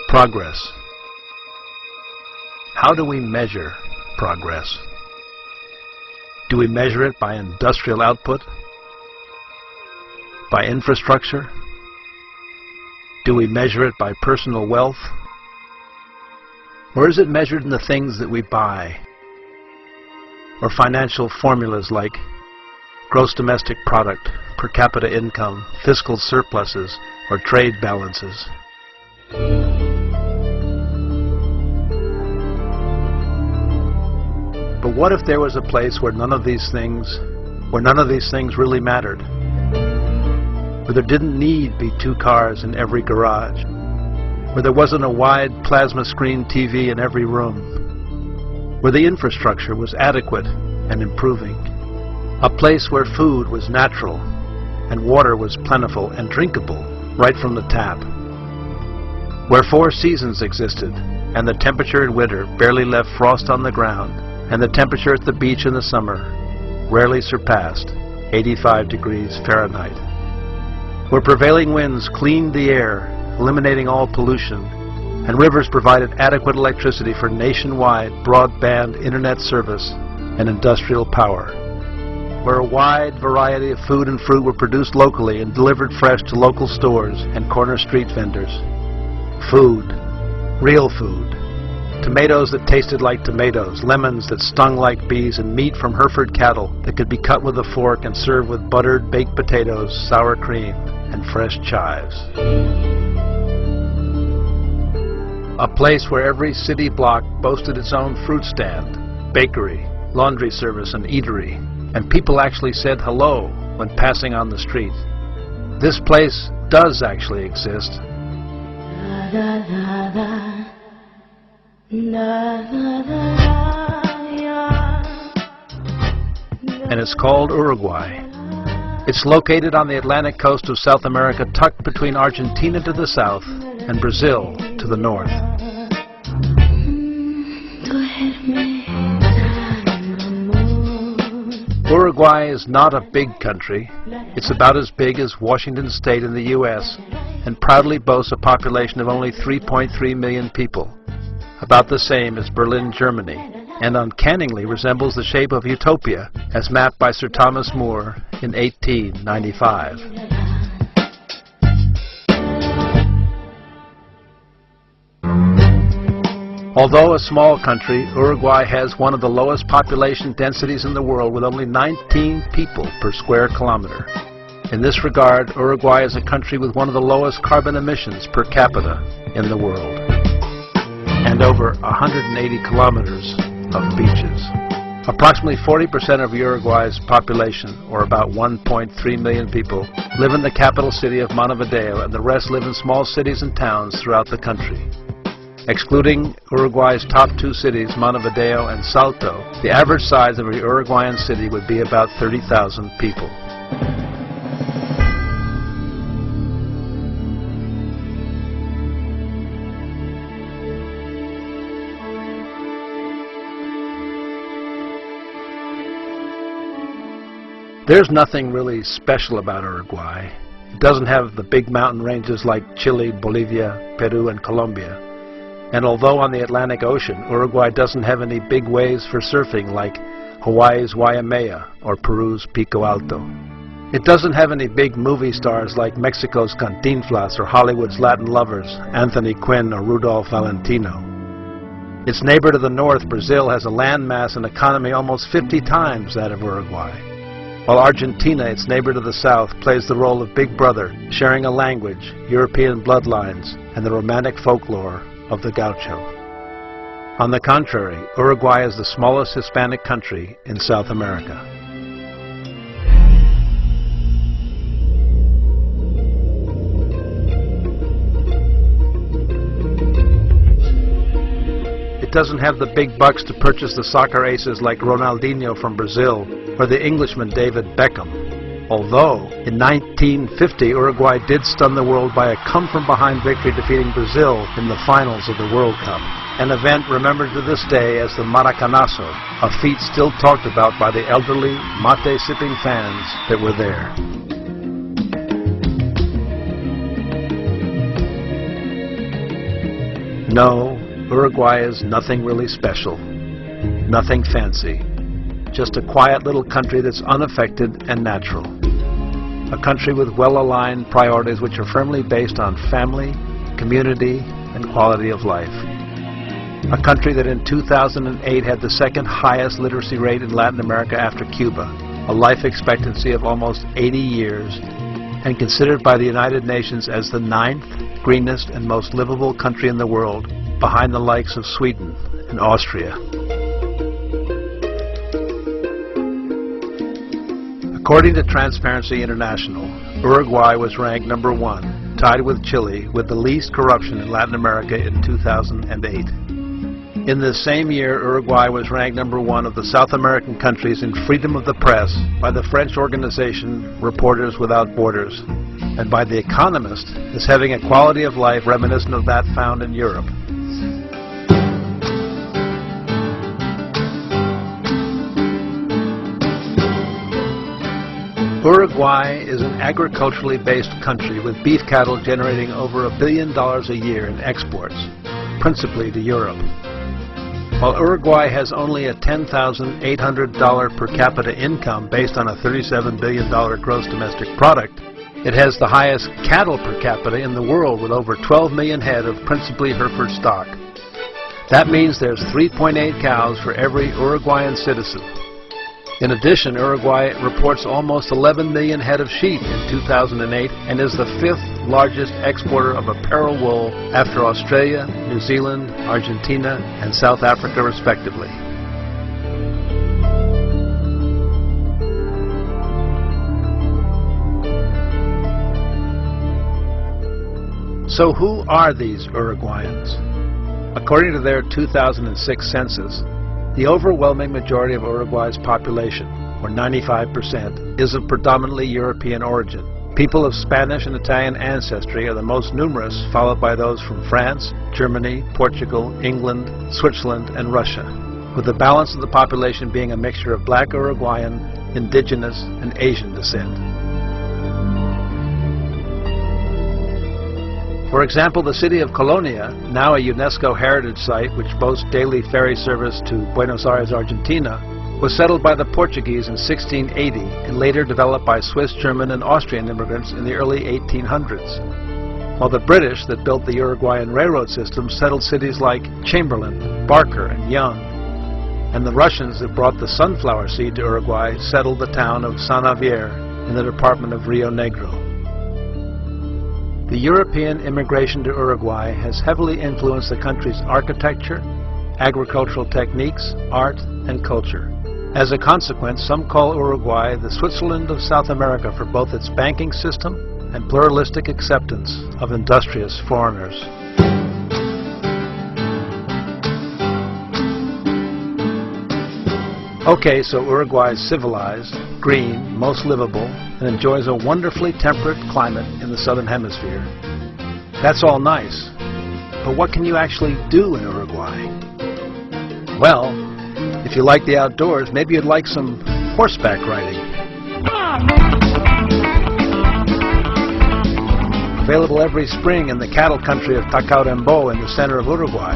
Progress. How do we measure progress? Do we measure it by industrial output? By infrastructure? Do we measure it by personal wealth? Or is it measured in the things that we buy? Or financial formulas like gross domestic product, per capita income, fiscal surpluses, or trade balances? But what if there was a place where none of these things really mattered? Where there didn't need to be 2 cars in every garage? Where there wasn't a wide plasma screen TV in every room? Where the infrastructure was adequate and improving? A place where food was natural and water was plentiful and drinkable right from the tap? Where 4 seasons existed and the temperature in winter barely left frost on the ground, and the temperature at the beach in the summer rarely surpassed 85 degrees Fahrenheit. Where prevailing winds cleaned the air, eliminating all pollution, and rivers provided adequate electricity for nationwide broadband internet service and industrial power. Where a wide variety of food and fruit were produced locally and delivered fresh to local stores and corner street vendors. Food, real food. Tomatoes that tasted like tomatoes, lemons that stung like bees, and meat from Hereford cattle that could be cut with a fork and served with buttered baked potatoes, sour cream, and fresh chives. A place where every city block boasted its own fruit stand, bakery, laundry service, and eatery, and people actually said hello when passing on the street. This place does actually exist. And it's called Uruguay. It's located on the Atlantic coast of South America, tucked between Argentina to the south and Brazil to the north. Uruguay is not a big country. It's about as big as Washington State in the U.S. and proudly boasts a population of only 3.3 million people, about the same as Berlin, Germany, and uncannily resembles the shape of utopia as mapped by Sir Thomas More in 1895. Although a small country, Uruguay has one of the lowest population densities in the world, with only 19 people per square kilometer. In this regard, Uruguay is a country with one of the lowest carbon emissions per capita in the world, and over 180 kilometers of beaches. Approximately 40% of Uruguay's population, or about 1.3 million people, live in the capital city of Montevideo, and the rest live in small cities and towns throughout the country. Excluding Uruguay's top 2 cities, Montevideo and Salto, the average size of a Uruguayan city would be about 30,000 people. There's nothing really special about Uruguay. It doesn't have the big mountain ranges like Chile, Bolivia, Peru, and Colombia. And although on the Atlantic Ocean, Uruguay doesn't have any big waves for surfing like Hawaii's Waimea or Peru's Pico Alto. It doesn't have any big movie stars like Mexico's Cantinflas or Hollywood's Latin lovers, Anthony Quinn or Rudolph Valentino. Its neighbor to the north, Brazil, has a landmass and economy almost 50 times that of Uruguay. While Argentina, its neighbor to the south, plays the role of big brother, sharing a language, European bloodlines, and the romantic folklore of the gaucho. On the contrary, Uruguay is the smallest Hispanic country in South America. It doesn't have the big bucks to purchase the soccer aces like Ronaldinho from Brazil or the Englishman David Beckham. Although, in 1950, Uruguay did stun the world by a come-from-behind victory, defeating Brazil in the finals of the World Cup, an event remembered to this day as the Maracanazo, a feat still talked about by the elderly, mate-sipping fans that were there. No, Uruguay is nothing really special, nothing fancy, just a quiet little country that's unaffected and natural. A country with well-aligned priorities which are firmly based on family, community, and quality of life. A country that in 2008 had the second highest literacy rate in Latin America after Cuba, a life expectancy of almost 80 years, and considered by the United Nations as the 9th greenest and most livable country in the world, behind the likes of Sweden and Austria. According to Transparency International, Uruguay was ranked number 1, tied with Chile, with the least corruption in Latin America in 2008. In this same year, Uruguay was ranked number 1 of the South American countries in freedom of the press by the French organization Reporters Without Borders, and by The Economist as having a quality of life reminiscent of that found in Europe. Uruguay is an agriculturally based country with beef cattle generating over $1 billion a year in exports, principally to Europe. While Uruguay has only a $10,800 per capita income based on a $37 billion gross domestic product, it has the highest cattle per capita in the world with over 12 million head of principally Hereford stock. That means there's 3.8 cows for every Uruguayan citizen. In addition, Uruguay reports almost 11 million head of sheep in 2008 and is the 5th largest exporter of apparel wool after Australia, New Zealand, Argentina, and South Africa respectively. So who are these Uruguayans? According to their 2006 census, the overwhelming majority of Uruguay's population, or 95%, is of predominantly European origin. People of Spanish and Italian ancestry are the most numerous, followed by those from France, Germany, Portugal, England, Switzerland, and Russia, with the balance of the population being a mixture of black Uruguayan, indigenous, and Asian descent. For example, the city of Colonia, now a UNESCO heritage site which boasts daily ferry service to Buenos Aires, Argentina, was settled by the Portuguese in 1680 and later developed by Swiss, German, and Austrian immigrants in the early 1800s. While the British that built the Uruguayan railroad system settled cities like Chamberlain, Barker, and Young, and the Russians that brought the sunflower seed to Uruguay settled the town of San Javier in the department of Rio Negro. The European immigration to Uruguay has heavily influenced the country's architecture, agricultural techniques, art, and culture. As a consequence, some call Uruguay the Switzerland of South America for both its banking system and pluralistic acceptance of industrious foreigners. Okay, so Uruguay is civilized, green, most livable, and enjoys a wonderfully temperate climate in the southern hemisphere. That's all nice, but what can you actually do in Uruguay? Well, if you like the outdoors, maybe you'd like some horseback riding. Available every spring in the cattle country of Tacuarembó in the center of Uruguay.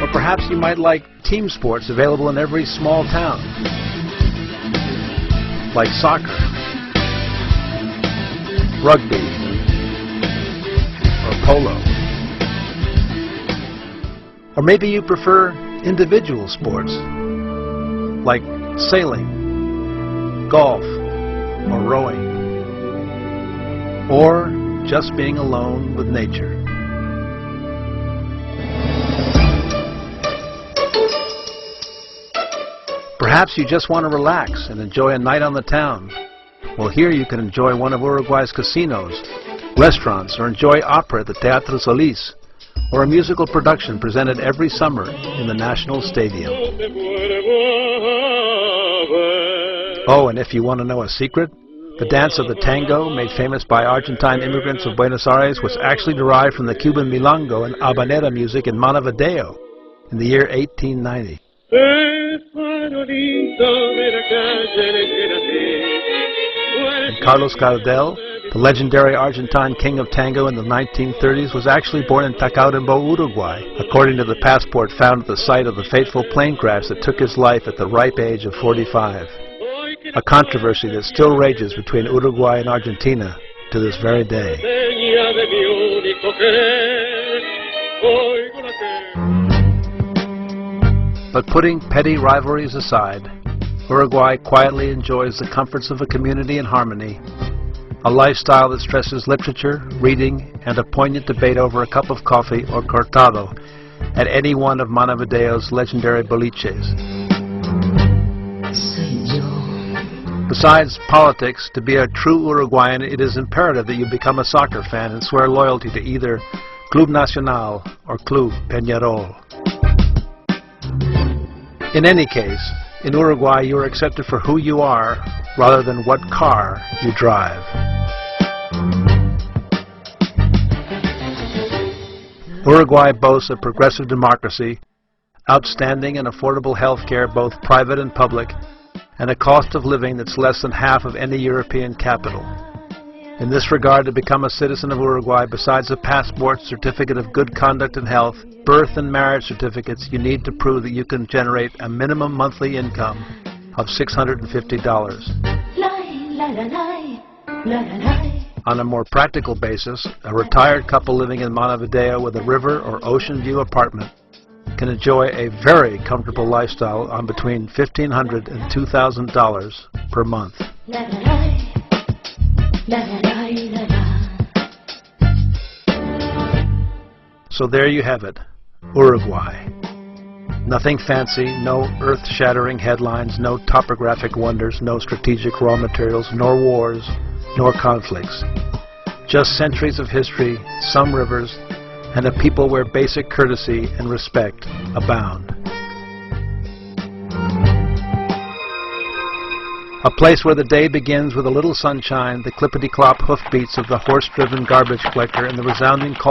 Or perhaps you might like team sports available in every small town, like soccer, rugby, or polo. Or maybe you prefer individual sports, like sailing, golf, or rowing, or just being alone with nature. Perhaps you just want to relax and enjoy a night on the town. Well, here you can enjoy one of Uruguay's casinos, restaurants, or enjoy opera at the Teatro Solís, or a musical production presented every summer in the National Stadium. Oh, and if you want to know a secret, the dance of the tango, made famous by Argentine immigrants of Buenos Aires, was actually derived from the Cuban milonga and habanera music in Montevideo in the year 1890. And Carlos Gardel The legendary Argentine king of tango in the 1930s was actually born in Tacuarembó, Uruguay, according to the passport found at the site of the fateful plane crash that took his life at the ripe age of 45. A controversy that still rages between Uruguay and Argentina to this very day. But putting petty rivalries aside, Uruguay quietly enjoys the comforts of a community in harmony, a lifestyle that stresses literature, reading, and a poignant debate over a cup of coffee or cortado at any one of Montevideo's legendary boliches. Besides politics, to be a true Uruguayan, it is imperative that you become a soccer fan and swear loyalty to either Club Nacional or Club Peñarol. In any case, in Uruguay you are accepted for who you are rather than what car you drive. Uruguay boasts a progressive democracy, outstanding and affordable health care, both private and public, and a cost of living that's less than half of any European capital. In this regard, to become a citizen of Uruguay, besides a passport, certificate of good conduct and health, birth and marriage certificates, you need to prove that you can generate a minimum monthly income of $650. On a more practical basis, a retired couple living in Montevideo with a river or ocean view apartment can enjoy a very comfortable lifestyle on between $1,500 and $2,000 per month. So there you have it, Uruguay. Nothing fancy, no earth-shattering headlines, no topographic wonders, no strategic raw materials, nor wars, nor conflicts. Just centuries of history, some rivers, and a people where basic courtesy and respect abound. A place where the day begins with a little sunshine, the clippity-clop hoofbeats of the horse-driven garbage collector, and the resounding call